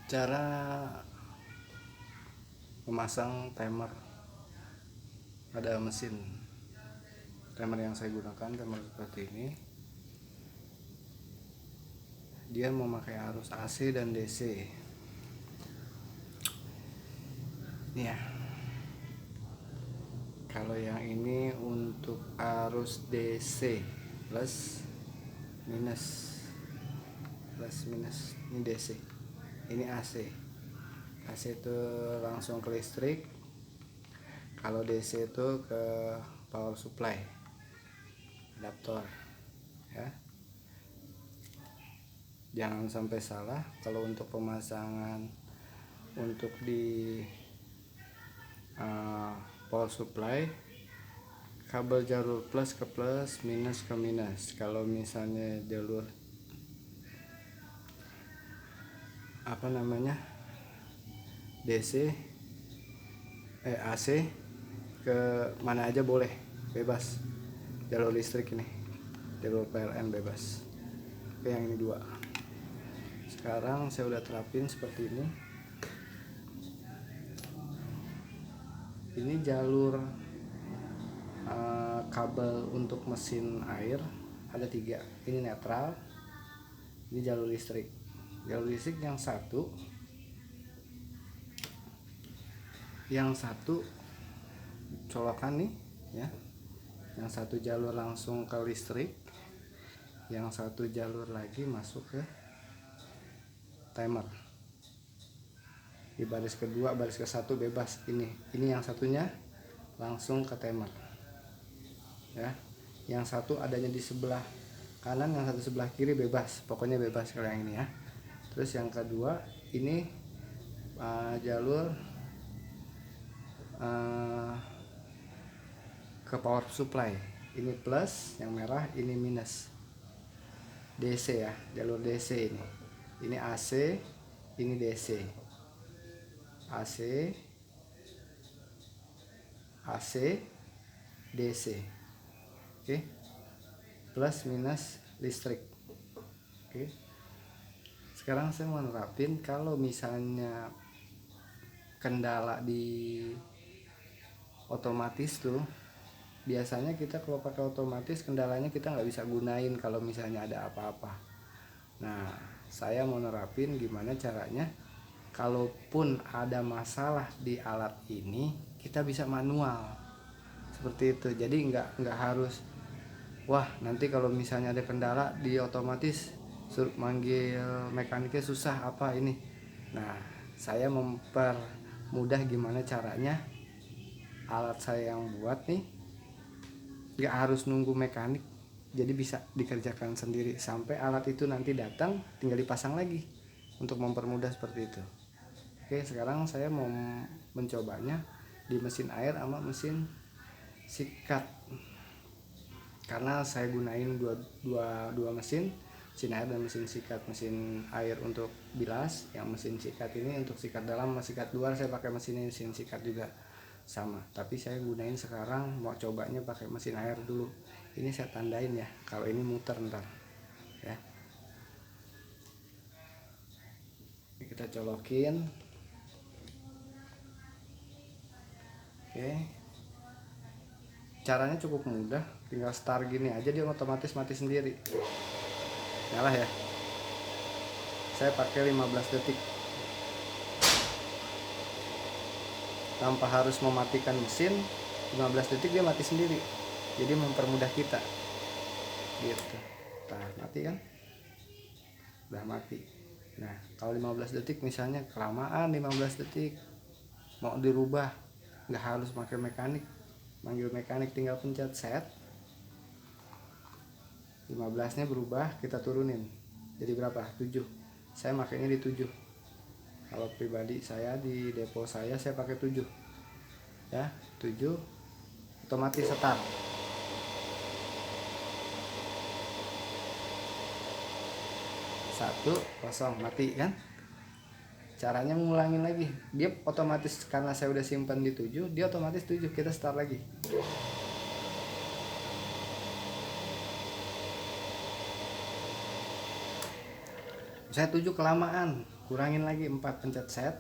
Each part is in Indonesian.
Cara memasang timer. Ada mesin timer yang saya gunakan, timer seperti ini. Dia memakai arus AC dan DC. Ini ya. Kalau yang ini untuk arus DC, plus minus. Ini DC. Ini AC. AC itu langsung ke listrik. Kalau DC itu ke power supply, adaptor ya. Jangan sampai salah kalau untuk pemasangan untuk di power supply, kabel jalur plus ke plus, minus ke minus. Kalau misalnya jalur DC AC ke mana aja boleh, bebas. Jalur listrik ini, jalur PLN bebas. Oke, yang ini dua. Sekarang saya udah terapin seperti ini. Ini jalur kabel untuk mesin air ada 3. Ini netral, ini jalur listrik. Jalur listrik yang satu colokan nih ya. Yang satu jalur langsung ke listrik, yang satu jalur lagi masuk ke timer. Di baris kedua, baris ke satu bebas. Ini yang satunya langsung ke timer ya. Yang satu adanya di sebelah kanan, yang satu sebelah kiri bebas. Pokoknya bebas kalau yang ini ya. Terus yang kedua ini jalur ke power supply. Ini plus, yang merah ini minus. DC ya, jalur DC ini. Ini AC, ini DC. AC, DC. Oke. Plus minus listrik. Oke. Sekarang saya mau nerapin kalau misalnya kendala di otomatis tuh, biasanya kita kalau pakai otomatis kendalanya kita nggak bisa gunain kalau misalnya ada apa-apa. Nah, saya mau nerapin gimana caranya kalaupun ada masalah di alat ini kita bisa manual seperti itu. Jadi nggak harus nanti kalau misalnya ada kendala di otomatis suruh manggil mekaniknya susah apa ini. Nah, saya mempermudah gimana caranya alat saya yang buat nih nggak harus nunggu mekanik, jadi bisa dikerjakan sendiri sampai alat itu nanti datang tinggal dipasang lagi, untuk mempermudah seperti itu. Oke, sekarang saya mau mencobanya di mesin air sama mesin sikat, karena saya gunain dua mesin air dan mesin sikat. Mesin air untuk bilas, yang mesin sikat ini untuk sikat dalam sama sikat luar. Saya pakai mesin sikat juga sama, tapi saya gunain sekarang mau cobanya pakai mesin air dulu. Ini saya tandain ya kalau ini muter ntar ya. Ini kita colokin. Oke, caranya cukup mudah, tinggal start gini aja dia otomatis mati sendiri. Nyala ya, saya pakai 15 detik tanpa harus mematikan mesin. 15 detik dia mati sendiri, jadi mempermudah kita gitu. Nah, mati kan, udah mati. Nah, kalau 15 detik misalnya kelamaan, 15 detik mau dirubah nggak harus pakai mekanik, manggil mekanik tinggal pencet set, 15 nya berubah, kita turunin jadi berapa, 7. Saya makainya di 7. Kalau pribadi saya di depo saya pakai 7 ya. 7 otomatis start. 1 0 mati kan. Caranya ngulangin lagi, dia otomatis karena saya udah simpan di 7, dia otomatis 7, kita start lagi. Saya 7 kelamaan, kurangin lagi 4 pencet set,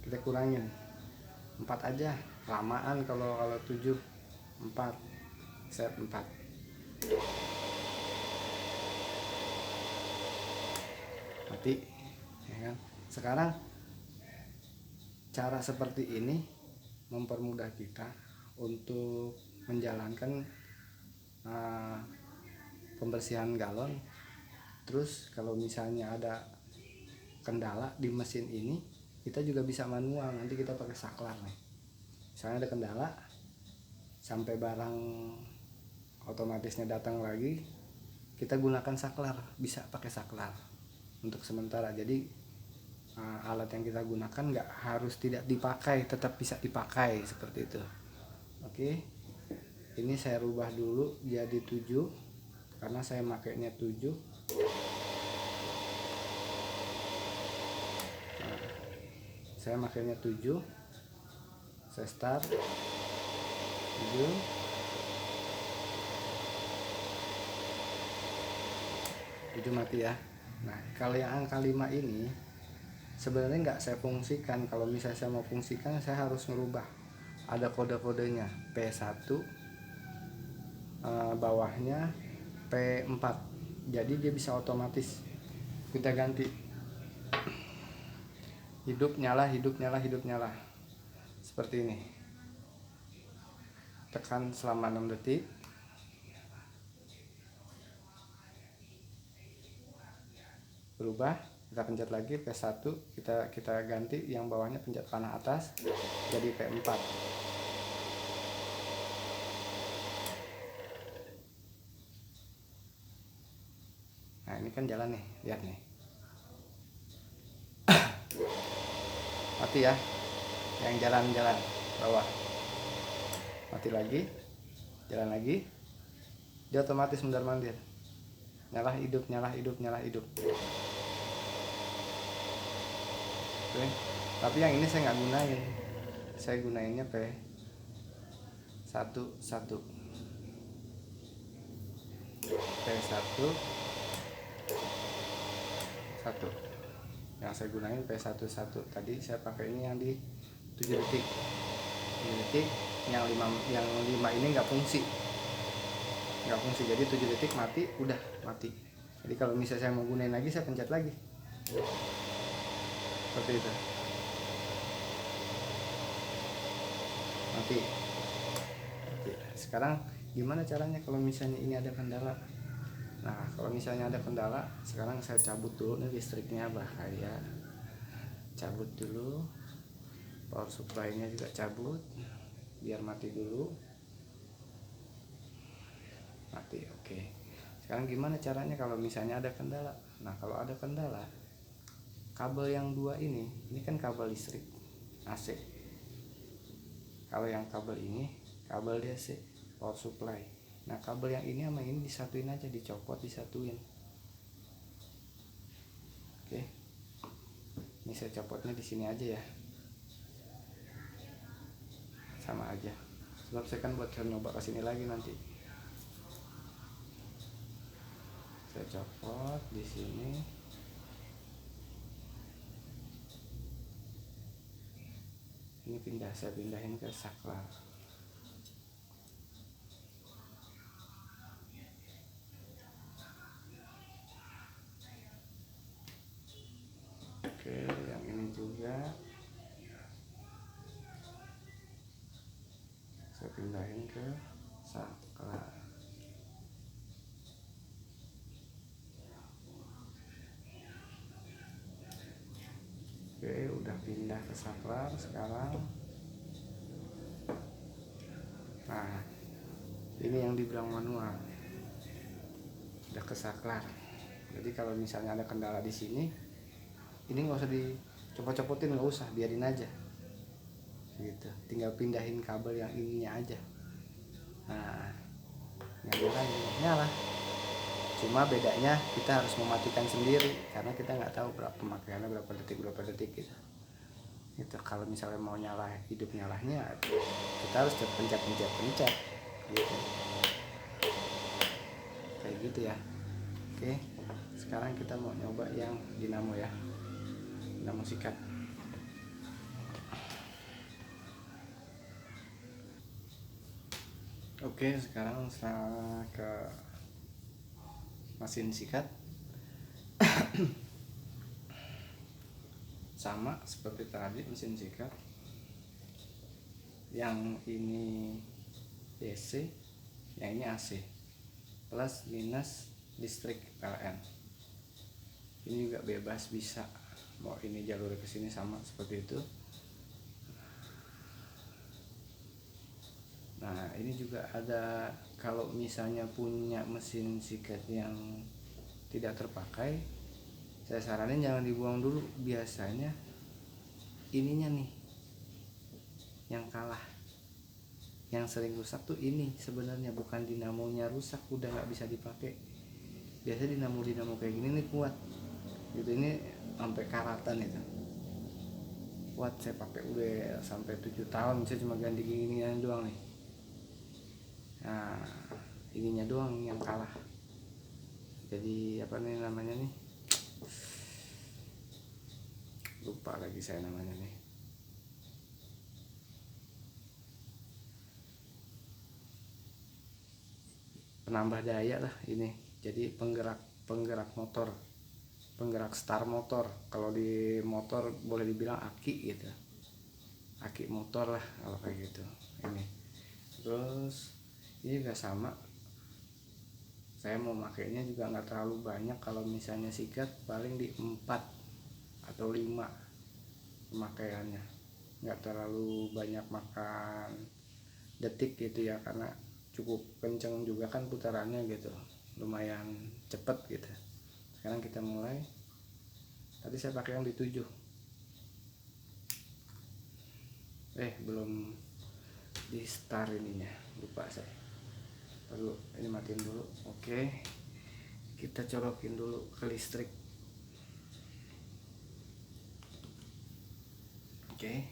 kita kurangin 4 aja, lamaan kalau 7. 4 set 4. Mati ya kan. Sekarang cara seperti ini mempermudah kita untuk menjalankan pembersihan galon. Terus kalau misalnya ada kendala di mesin ini, kita juga bisa manual. Nanti kita pakai saklar nih, misalnya ada kendala sampai barang otomatisnya datang lagi, kita gunakan saklar, bisa pakai saklar untuk sementara. Jadi alat yang kita gunakan nggak harus tidak dipakai, tetap bisa dipakai seperti itu. Oke, ini saya rubah dulu jadi 7 karena saya makainya 7. Saya makainya 7. Saya start 7. Itu mati ya. Nah, kalau yang angka 5 ini sebenarnya nggak saya fungsikan. Kalau misalnya saya mau fungsikan, saya harus merubah. Ada kode-kodenya P1, bawahnya P4. Jadi dia bisa otomatis kita ganti hidup nyala, hidup nyala, hidup nyala. Seperti ini. Tekan selama 6 detik. Berubah, kita pencet lagi P1, kita ganti yang bawahnya, pencet panah atas jadi P4. Nah, ini kan jalan nih, lihat nih. Mati ya. Yang jalan-jalan bawah. Mati lagi. Jalan lagi. Dia otomatis mondar-mandir. Nyala, hidup, nyala, hidup, nyala, hidup. Oke. Tapi yang ini saya nggak gunain. Saya gunainnya P11. P11. Yang saya gunain P11. Tadi saya pakai ini yang di 7 detik. 7 detik. Yang 5 ini nggak fungsi. Jadi 7 detik mati, udah mati. Jadi kalau misalnya saya mau gunain lagi, saya pencet lagi. Seperti itu. Mati. Sekarang gimana caranya kalau misalnya ini ada kendala? Nah, kalau misalnya ada kendala, sekarang saya cabut dulu nih, listriknya bahaya. Cabut dulu. Power supply-nya juga cabut. Biar mati dulu. Mati, oke. Sekarang gimana caranya kalau misalnya ada kendala? Nah, kalau ada kendala, kabel yang 2 ini kan kabel listrik AC. Kalau yang kabel ini kabel DC, power supply. Nah, kabel yang ini sama ini disatuin aja, dicopot, disatuin. Oke. Ini saya copotnya di sini aja ya. Sama aja. Sebab saya kan buat nyoba ke sini lagi nanti. Saya copot di sini. Ini saya pindahin ke saklar. Oke, yang ini juga saya pindahin ke saklar. Oke, udah pindah ke saklar sekarang. Nah, ini yang dibilang manual. Udah ke saklar. Jadi kalau misalnya ada kendala di sini, ini nggak usah dicopot-copotin, nggak usah, biarin aja. Gitu. Tinggal pindahin kabel yang ininya aja. Nah, nyala. Cuma bedanya kita harus mematikan sendiri karena kita nggak tahu pemakaiannya berapa detik gitu. Itu kalau misalnya mau nyala, hidup nyalanya, kita harus pencet gitu. Kayak gitu ya. Oke, sekarang kita mau nyoba yang dinamo ya. dinamo sikat. Oke, sekarang saya ke mesin sikat. Sama seperti tadi mesin sikat, yang ini DC, yang ini AC, plus minus listrik PLN. Ini juga bebas, bisa mau ini jalur ke sini sama seperti itu. Nah, ini juga ada, kalau misalnya punya mesin sikat yang tidak terpakai, saya saranin jangan dibuang dulu. Biasanya ininya nih yang kalah, yang sering rusak tuh ini sebenarnya, bukan dinamonya rusak udah nggak bisa dipakai. Biasa dinamo kayak gini nih kuat gitu, ini sampai karatan itu kuat, saya pakai udah sampai 7 tahun, saya cuma ganti gini doang nih. Nah, ininya doang yang kalah. Jadi apa nih namanya nih, lupa lagi saya namanya nih. Penambah daya lah ini. Jadi penggerak motor, penggerak start motor. Kalau di motor boleh dibilang aki gitu, aki motor lah kalau kayak gitu ini. Terus ini juga sama, saya mau makainya juga nggak terlalu banyak. Kalau misalnya sikat paling di 4 atau 5 pemakaiannya, nggak terlalu banyak makan detik gitu ya, karena cukup kenceng juga kan putarannya gitu, lumayan cepet gitu. Sekarang kita mulai. Tadi saya pakai yang di 7, belum di start ininya, lupa saya. Perlu ini matiin dulu. Oke, kita colokin dulu ke listrik. Oke,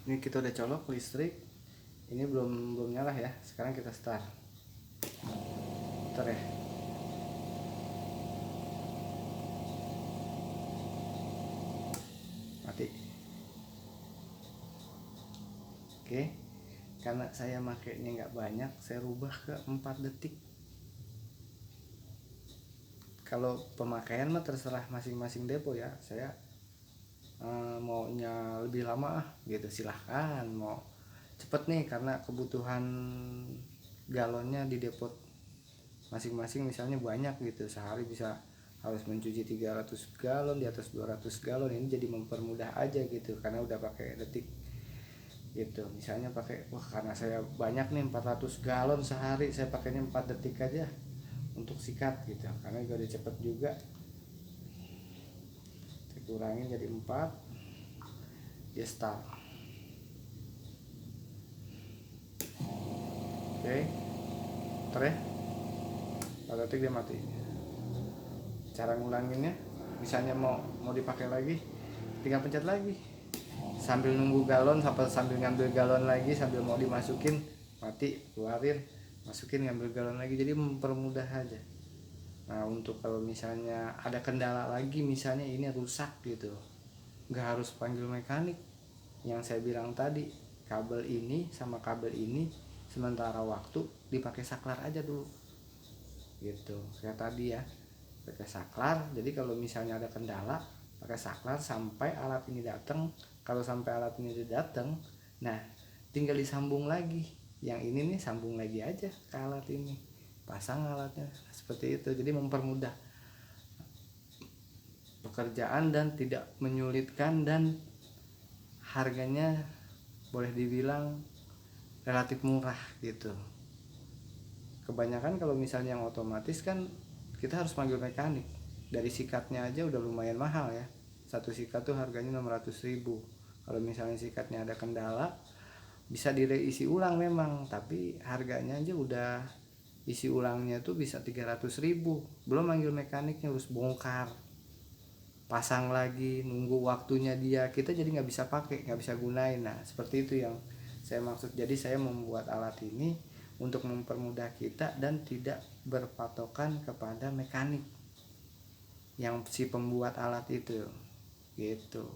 ini kita udah colok listrik. Ini belum nyala ya. Sekarang kita start. Bentar ya. Mati. Oke, karena saya makainya nggak banyak, saya rubah ke 4 detik. Kalau pemakaian mah terserah masing-masing depo ya. Saya maunya lebih lama gitu, silahkan. Mau cepet nih karena kebutuhan galonnya di depo masing-masing misalnya banyak gitu, sehari bisa harus mencuci 300 galon, di atas 200 galon. Ini jadi mempermudah aja gitu karena udah pakai detik gitu. Misalnya pakai, karena saya banyak nih 400 galon sehari, saya pakainya 4 detik aja untuk sikat gitu, karena juga udah cepet juga. Saya kurangin jadi 4, dia start. Oke, terus 4 detik dia mati. Cara ngulanginnya, misalnya mau dipakai lagi, tinggal pencet lagi sambil nunggu galon, sambil ngambil galon lagi, sambil mau dimasukin, mati, keluarin, masukin, ngambil galon lagi. Jadi mempermudah aja. Nah, untuk kalau misalnya ada kendala lagi, misalnya ini rusak gitu, nggak harus panggil mekanik. Yang saya bilang tadi, kabel ini sama kabel ini sementara waktu dipakai saklar aja dulu gitu, kayak tadi ya, pakai saklar. Jadi kalau misalnya ada kendala, pakai saklar sampai alat ini datang. Kalau sampai alat ini datang, nah tinggal disambung lagi. Yang ini nih sambung lagi aja ke alat ini, pasang alatnya seperti itu. Jadi mempermudah pekerjaan dan tidak menyulitkan, dan harganya boleh dibilang relatif murah gitu. Kebanyakan kalau misalnya yang otomatis kan kita harus manggil mekanik. Dari sikatnya aja udah lumayan mahal ya. Satu sikat tuh harganya 600.000. Kalau misalnya sikatnya ada kendala, bisa direisi ulang memang, tapi harganya aja udah, isi ulangnya tuh bisa 300.000. Belum manggil mekaniknya, harus bongkar, pasang lagi, nunggu waktunya dia, kita jadi nggak bisa pakai, nggak bisa gunain. Nah, seperti itu yang saya maksud. Jadi saya membuat alat ini untuk mempermudah kita dan tidak berpatokan kepada mekanik yang si pembuat alat itu. gitu.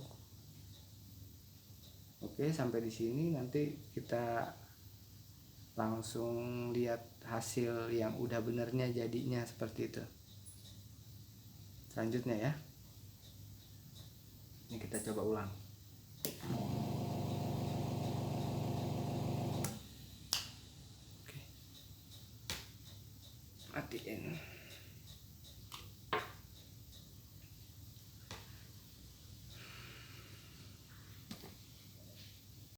Oke, sampai di sini, nanti kita langsung lihat hasil yang udah benernya jadinya seperti itu. Selanjutnya ya, ini kita coba ulang. Oke, matiin.